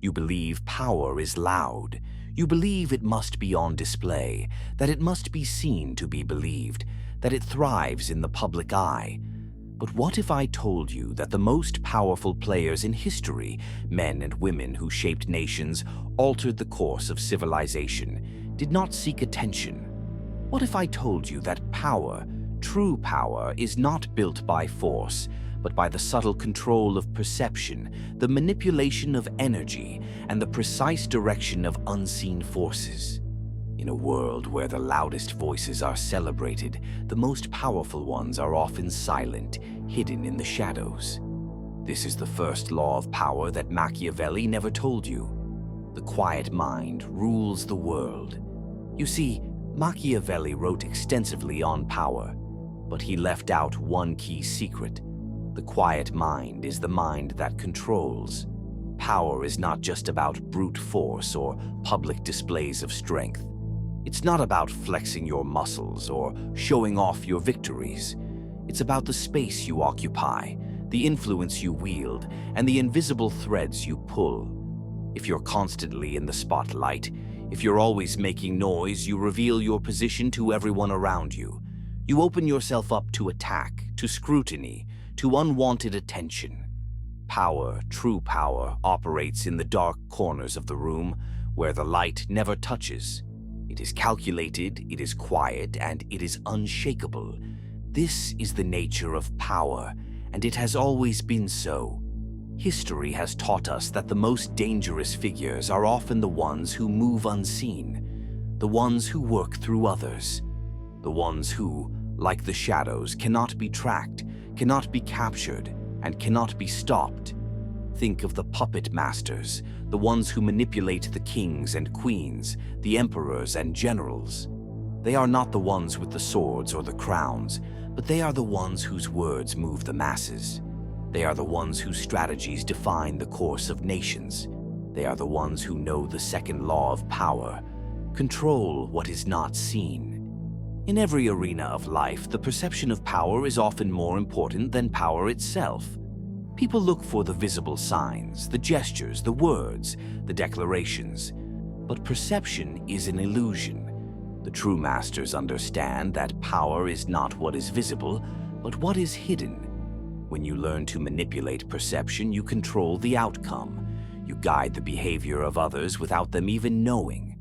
You believe power is loud. You believe it must be on display, that it must be seen to be believed, that it thrives in the public eye. But what if I told you that the most powerful players in history, men and women who shaped nations, altered the course of civilization, did not seek attention? What if I told you that power, true power, is not built by force, but by the subtle control of perception, the manipulation of energy, and the precise direction of unseen forces? In a world where the loudest voices are celebrated, the most powerful ones are often silent, hidden in the shadows. This is the first law of power that Machiavelli never told you. The quiet mind rules the world. You see, Machiavelli wrote extensively on power, but he left out one key secret. The quiet mind is the mind that controls. Power is not just about brute force or public displays of strength. It's not about flexing your muscles or showing off your victories. It's about the space you occupy, the influence you wield, and the invisible threads you pull. If you're constantly in the spotlight, if you're always making noise, you reveal your position to everyone around you. You open yourself up to attack, to scrutiny, to unwanted attention. Power, true power, operates in the dark corners of the room where the light never touches. It is calculated, it is quiet, and it is unshakable. This is the nature of power, and it has always been so. History has taught us that the most dangerous figures are often the ones who move unseen, the ones who work through others, the ones who, like the shadows, cannot be tracked, cannot be captured, and cannot be stopped. Think of the puppet masters, the ones who manipulate the kings and queens, the emperors and generals. They are not the ones with the swords or the crowns, but they are the ones whose words move the masses. They are the ones whose strategies define the course of nations. They are the ones who know the second law of power: control what is not seen. In every arena of life, the perception of power is often more important than power itself. People look for the visible signs, the gestures, the words, the declarations. But perception is an illusion. The true masters understand that power is not what is visible, but what is hidden. When you learn to manipulate perception, you control the outcome. You guide the behavior of others without them even knowing.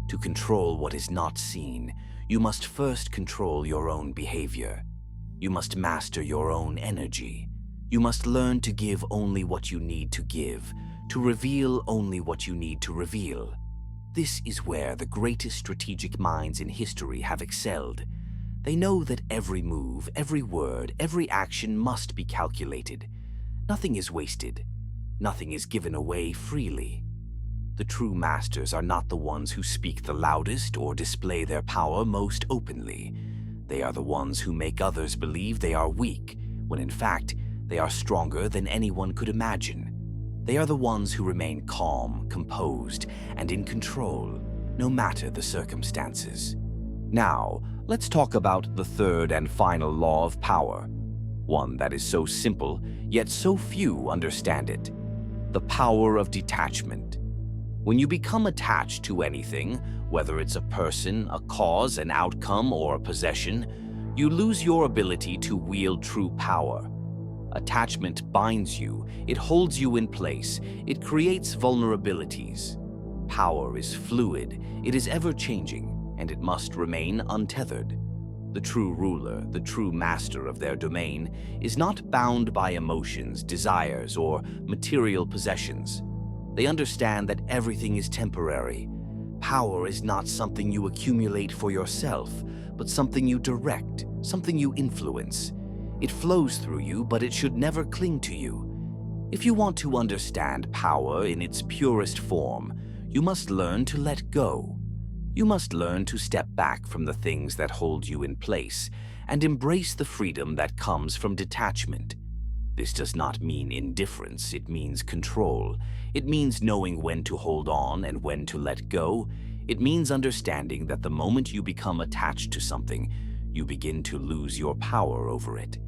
To control what is not seen, you must first control your own behavior. You must master your own energy. You must learn to give only what you need to give, to reveal only what you need to reveal. This is where the greatest strategic minds in history have excelled. They know that every move, every word, every action must be calculated. Nothing is wasted. Nothing is given away freely. The true masters are not the ones who speak the loudest or display their power most openly. They are the ones who make others believe they are weak, when in fact, they are stronger than anyone could imagine. They are the ones who remain calm, composed, and in control, no matter the circumstances. Now, let's talk about the third and final law of power, one that is so simple, yet so few understand it: the power of detachment. When you become attached to anything, whether it's a person, a cause, an outcome, or a possession, you lose your ability to wield true power. Attachment binds you, it holds you in place, it creates vulnerabilities. Power is fluid, it is ever-changing, and it must remain untethered. The true ruler, the true master of their domain, is not bound by emotions, desires, or material possessions. They understand that everything is temporary. Power is not something you accumulate for yourself, but something you direct, something you influence. It flows through you, but it should never cling to you. If you want to understand power in its purest form, you must learn to let go. You must learn to step back from the things that hold you in place and embrace the freedom that comes from detachment. This does not mean indifference, it means control. It means knowing when to hold on and when to let go. It means understanding that the moment you become attached to something, you begin to lose your power over it.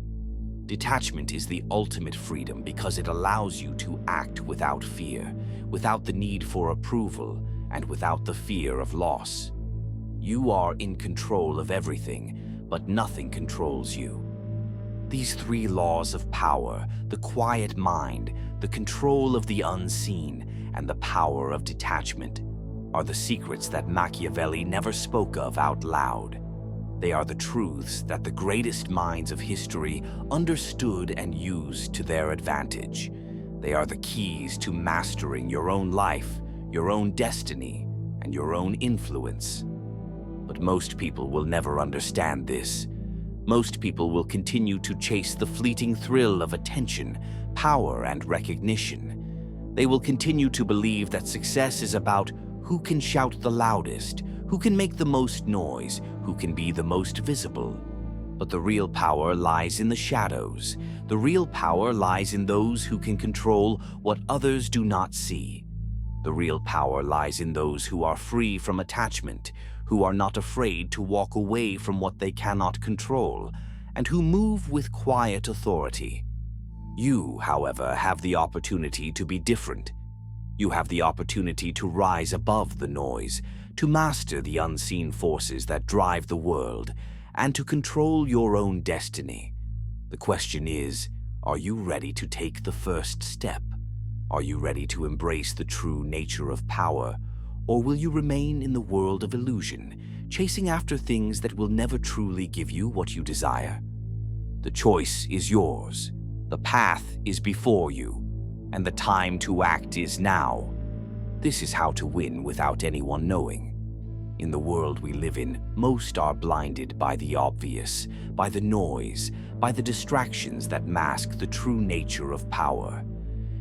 Detachment is the ultimate freedom because it allows you to act without fear, without the need for approval, and without the fear of loss. You are in control of everything, but nothing controls you. These three laws of power, the quiet mind, the control of the unseen, and the power of detachment, are the secrets that Machiavelli never spoke of out loud. They are the truths that the greatest minds of history understood and used to their advantage. They are the keys to mastering your own life, your own destiny, and your own influence. But most people will never understand this. Most people will continue to chase the fleeting thrill of attention, power, and recognition. They will continue to believe that success is about who can shout the loudest, who can make the most noise, who can be the most visible. But the real power lies in the shadows. The real power lies in those who can control what others do not see. The real power lies in those who are free from attachment, who are not afraid to walk away from what they cannot control, and who move with quiet authority. You, however, have the opportunity to be different. You have the opportunity to rise above the noise, to master the unseen forces that drive the world, and to control your own destiny. The question is, are you ready to take the first step? Are you ready to embrace the true nature of power, or will you remain in the world of illusion, chasing after things that will never truly give you what you desire? The choice is yours. The path is before you, and the time to act is now. This is how to win without anyone knowing. In the world we live in, most are blinded by the obvious, by the noise, by the distractions that mask the true nature of power.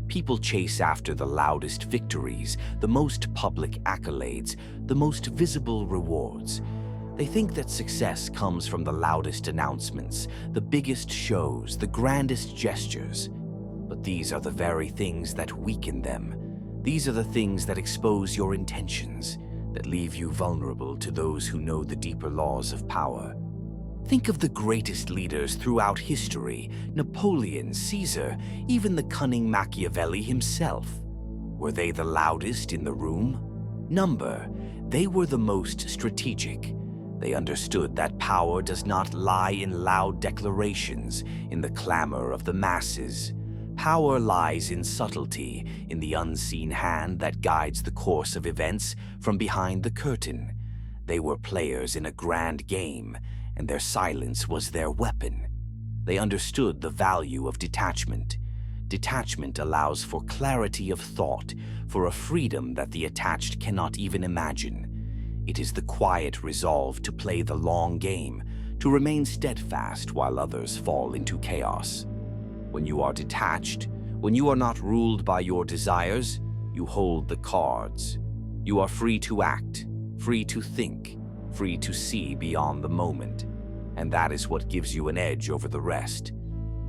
People chase after the loudest victories, the most public accolades, the most visible rewards. They think that success comes from the loudest announcements, the biggest shows, the grandest gestures. But these are the very things that weaken them. These are the things that expose your intentions, that leave you vulnerable to those who know the deeper laws of power. Think of the greatest leaders throughout history: Napoleon, Caesar, even the cunning Machiavelli himself. Were they the loudest in the room? Number. They were the most strategic. They understood that power does not lie in loud declarations, in the clamor of the masses. Power lies in subtlety, in the unseen hand that guides the course of events from behind the curtain. They were players in a grand game, and their silence was their weapon. They understood the value of detachment. Detachment allows for clarity of thought, for a freedom that the attached cannot even imagine. It is the quiet resolve to play the long game, to remain steadfast while others fall into chaos. When you are detached, when you are not ruled by your desires, you hold the cards. You are free to act, free to think, free to see beyond the moment. And that is what gives you an edge over the rest.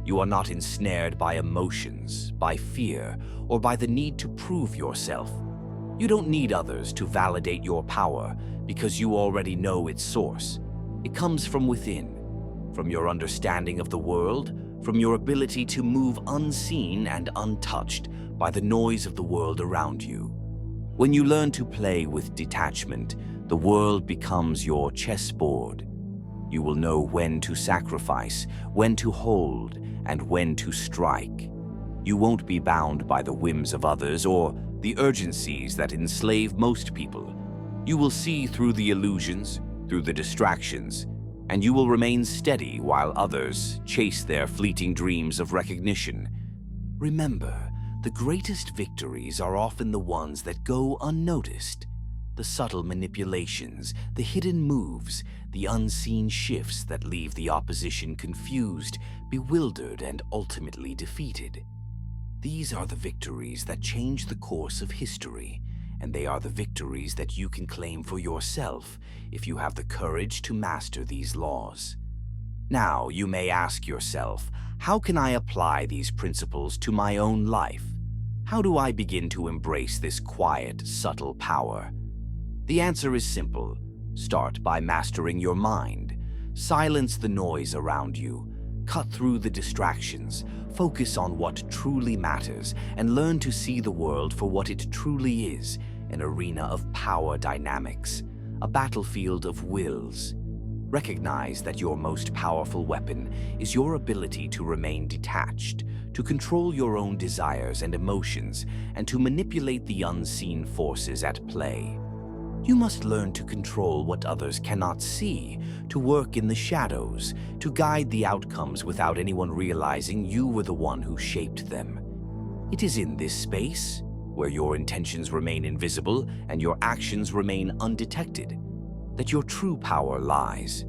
You are not ensnared by emotions, by fear, or by the need to prove yourself. You don't need others to validate your power because you already know its source. It comes from within, from your understanding of the world, from your ability to move unseen and untouched by the noise of the world around you. When you learn to play with detachment, the world becomes your chessboard. You will know when to sacrifice, when to hold, and when to strike. You won't be bound by the whims of others or the urgencies that enslave most people. You will see through the illusions, through the distractions, and you will remain steady while others chase their fleeting dreams of recognition. Remember, the greatest victories are often the ones that go unnoticed. The subtle manipulations, the hidden moves, the unseen shifts that leave the opposition confused, bewildered, and ultimately defeated. These are the victories that change the course of history, and they are the victories that you can claim for yourself if you have the courage to master these laws. Now, you may ask yourself, how can I apply these principles to my own life? How do I begin to embrace this quiet, subtle power? The answer is simple. Start by mastering your mind. Silence the noise around you. Cut through the distractions, focus on what truly matters, and learn to see the world for what it truly is, an arena of power dynamics, a battlefield of wills. Recognize that your most powerful weapon is your ability to remain detached, to control your own desires and emotions, and to manipulate the unseen forces at play. You must learn to control what others cannot see, to work in the shadows, to guide the outcomes without anyone realizing you were the one who shaped them. It is in this space, where your intentions remain invisible and your actions remain undetected, that your true power lies.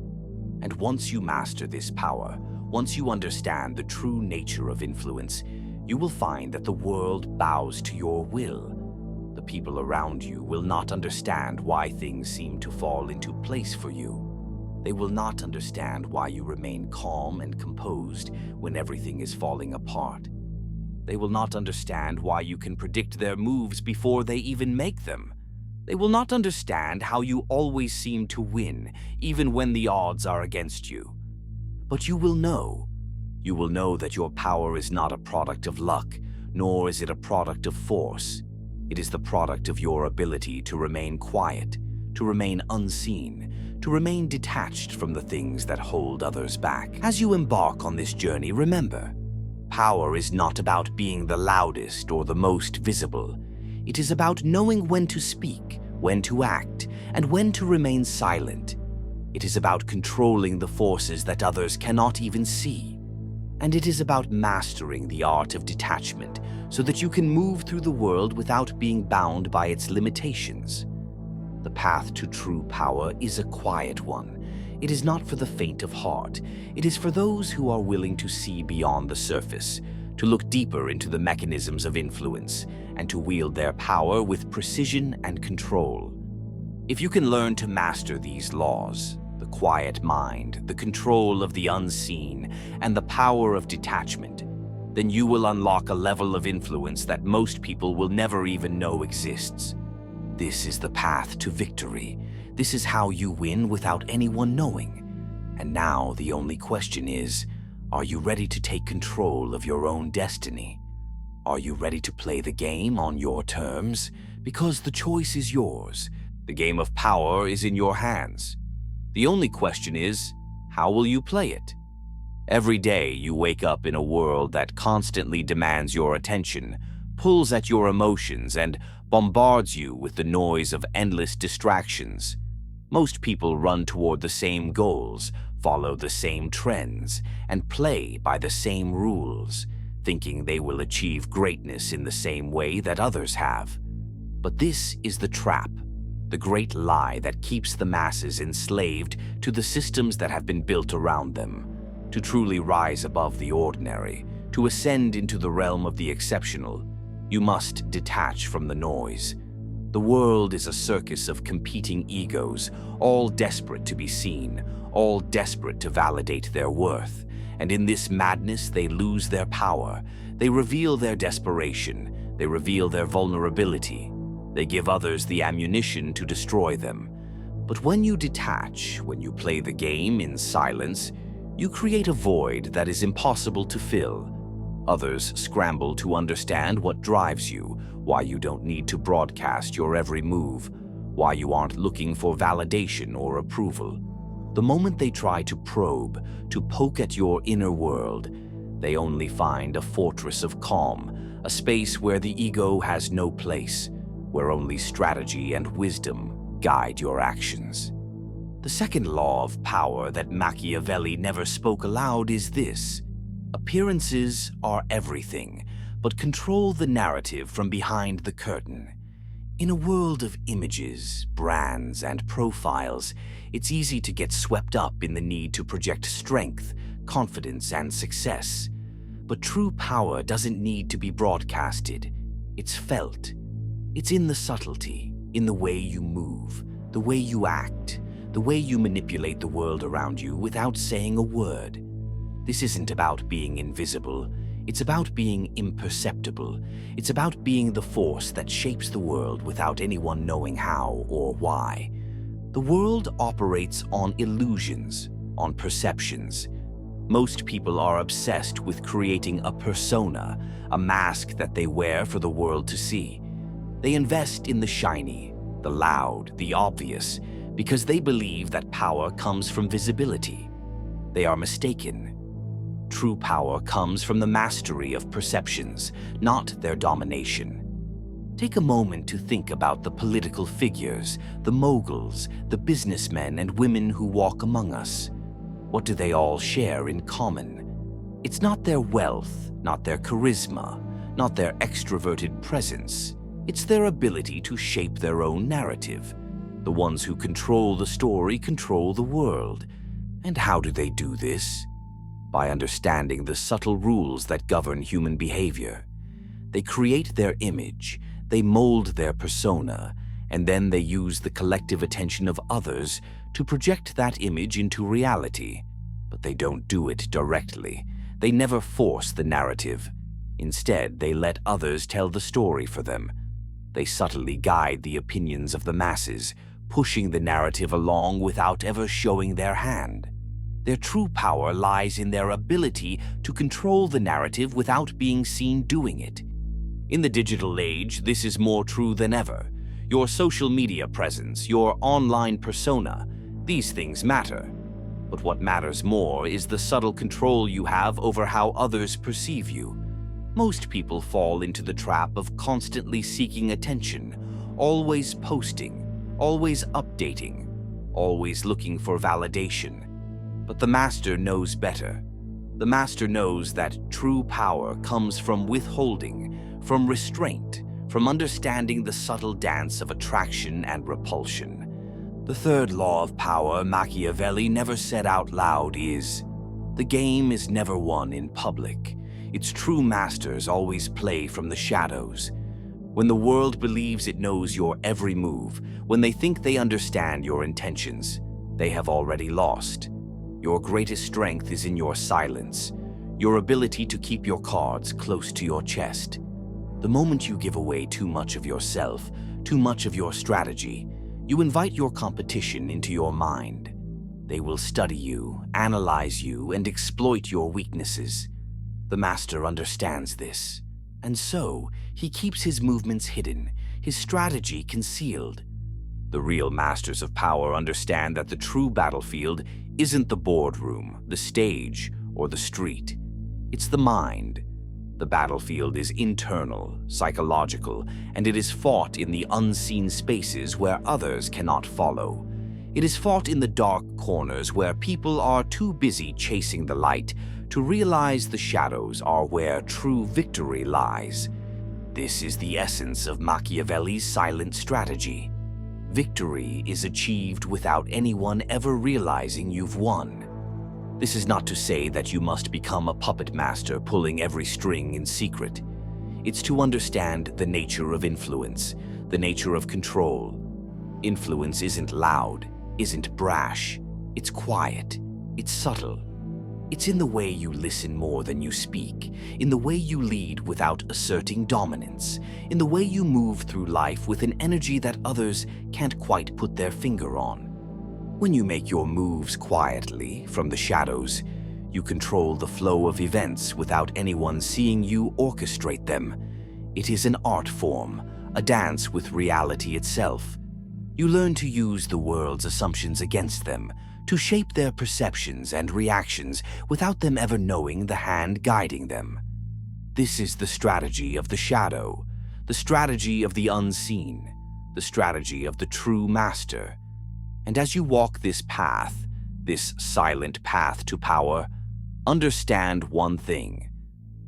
And once you master this power, once you understand the true nature of influence, you will find that the world bows to your will. The people around you will not understand why things seem to fall into place for you. They will not understand why you remain calm and composed when everything is falling apart. They will not understand why you can predict their moves before they even make them. They will not understand how you always seem to win, even when the odds are against you. But you will know. You will know that your power is not a product of luck, nor is it a product of force. It is the product of your ability to remain quiet, to remain unseen, to remain detached from the things that hold others back. As you embark on this journey, remember, power is not about being the loudest or the most visible. It is about knowing when to speak, when to act, and when to remain silent. It is about controlling the forces that others cannot even see. And it is about mastering the art of detachment so that you can move through the world without being bound by its limitations. The path to true power is a quiet one. It is not for the faint of heart. It is for those who are willing to see beyond the surface, to look deeper into the mechanisms of influence, and to wield their power with precision and control. If you can learn to master these laws, the quiet mind, the control of the unseen, and the power of detachment, then you will unlock a level of influence that most people will never even know exists. This is the path to victory. This is how you win without anyone knowing. And now the only question is, are you ready to take control of your own destiny? Are you ready to play the game on your terms? Because the choice is yours. The game of power is in your hands. The only question is, how will you play it? Every day you wake up in a world that constantly demands your attention, pulls at your emotions, and bombards you with the noise of endless distractions. Most people run toward the same goals, follow the same trends, and play by the same rules, thinking they will achieve greatness in the same way that others have. But this is the trap, the great lie that keeps the masses enslaved to the systems that have been built around them. To truly rise above the ordinary, to ascend into the realm of the exceptional, you must detach from the noise. The world is a circus of competing egos, all desperate to be seen, all desperate to validate their worth. And in this madness, they lose their power. They reveal their desperation. They reveal their vulnerability. They give others the ammunition to destroy them. But when you detach, when you play the game in silence, you create a void that is impossible to fill. Others scramble to understand what drives you, why you don't need to broadcast your every move, why you aren't looking for validation or approval. The moment they try to probe, to poke at your inner world, they only find a fortress of calm, a space where the ego has no place, where only strategy and wisdom guide your actions. The second law of power that Machiavelli never spoke aloud is this: appearances are everything, but control the narrative from behind the curtain. In a world of images, brands, and profiles, it's easy to get swept up in the need to project strength, confidence, and success. But true power doesn't need to be broadcasted. It's felt. It's in the subtlety, in the way you move, the way you act, the way you manipulate the world around you without saying a word. This isn't about being invisible. It's about being imperceptible. It's about being the force that shapes the world without anyone knowing how or why. The world operates on illusions, on perceptions. Most people are obsessed with creating a persona, a mask that they wear for the world to see. They invest in the shiny, the loud, the obvious, because they believe that power comes from visibility. They are mistaken. True power comes from the mastery of perceptions, not their domination. Take a moment to think about the political figures, the moguls, the businessmen and women who walk among us. What do they all share in common? It's not their wealth, not their charisma, not their extroverted presence. It's their ability to shape their own narrative. The ones who control the story control the world. And how do they do this? By understanding the subtle rules that govern human behavior. They create their image, they mold their persona, and then they use the collective attention of others to project that image into reality. But they don't do it directly. They never force the narrative. Instead, they let others tell the story for them. They subtly guide the opinions of the masses, pushing the narrative along without ever showing their hand. Their true power lies in their ability to control the narrative without being seen doing it. In the digital age, this is more true than ever. Your social media presence, your online persona, these things matter. But what matters more is the subtle control you have over how others perceive you. Most people fall into the trap of constantly seeking attention, always posting, always updating, always looking for validation. But the master knows better. The master knows that true power comes from withholding, from restraint, from understanding the subtle dance of attraction and repulsion. The third law of power Machiavelli never said out loud is, the game is never won in public. Its true masters always play from the shadows. When the world believes it knows your every move, when they think they understand your intentions, they have already lost. Your greatest strength is in your silence, your ability to keep your cards close to your chest. The moment you give away too much of yourself, too much of your strategy, you invite your competition into your mind. They will study you, analyze you, and exploit your weaknesses. The master understands this, and so he keeps his movements hidden, his strategy concealed. The real masters of power understand that the true battlefield isn't the boardroom, the stage, or the street. It's the mind. The battlefield is internal, psychological, and it is fought in the unseen spaces where others cannot follow. It is fought in the dark corners where people are too busy chasing the light to realize the shadows are where true victory lies. This is the essence of Machiavelli's silent strategy. Victory is achieved without anyone ever realizing you've won. This is not to say that you must become a puppet master pulling every string in secret. It's to understand the nature of influence, the nature of control. Influence isn't loud, isn't brash. It's quiet, it's subtle. It's in the way you listen more than you speak, in the way you lead without asserting dominance, in the way you move through life with an energy that others can't quite put their finger on. When you make your moves quietly, from the shadows, you control the flow of events without anyone seeing you orchestrate them. It is an art form, a dance with reality itself. You learn to use the world's assumptions against them, to shape their perceptions and reactions without them ever knowing the hand guiding them. This is the strategy of the shadow, the strategy of the unseen, the strategy of the true master. And as you walk this path, this silent path to power, understand one thing.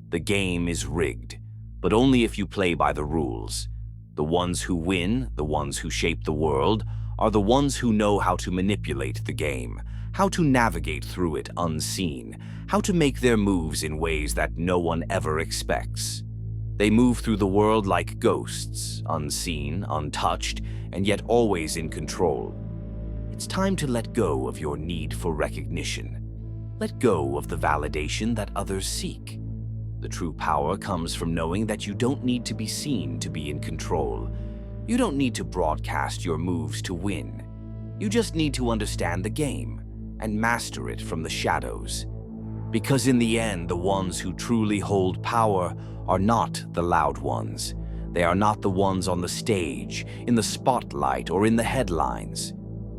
The game is rigged, but only if you play by the rules. The ones who win, the ones who shape the world, are the ones who know how to manipulate the game, how to navigate through it unseen, how to make their moves in ways that no one ever expects. They move through the world like ghosts, unseen, untouched, and yet always in control. It's time to let go of your need for recognition. Let go of the validation that others seek. The true power comes from knowing that you don't need to be seen to be in control. You don't need to broadcast your moves to win. You just need to understand the game and master it from the shadows. Because in the end, the ones who truly hold power are not the loud ones. They are not the ones on the stage, in the spotlight, or in the headlines.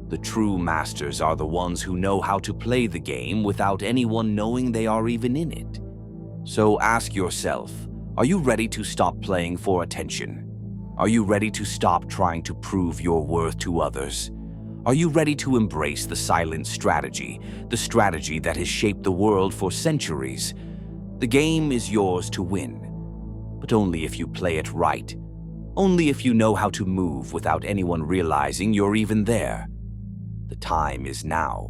The true masters are the ones who know how to play the game without anyone knowing they are even in it. So ask yourself, are you ready to stop playing for attention? Are you ready to stop trying to prove your worth to others? Are you ready to embrace the silent strategy, the strategy that has shaped the world for centuries? The game is yours to win, but only if you play it right. Only if you know how to move without anyone realizing you're even there. The time is now.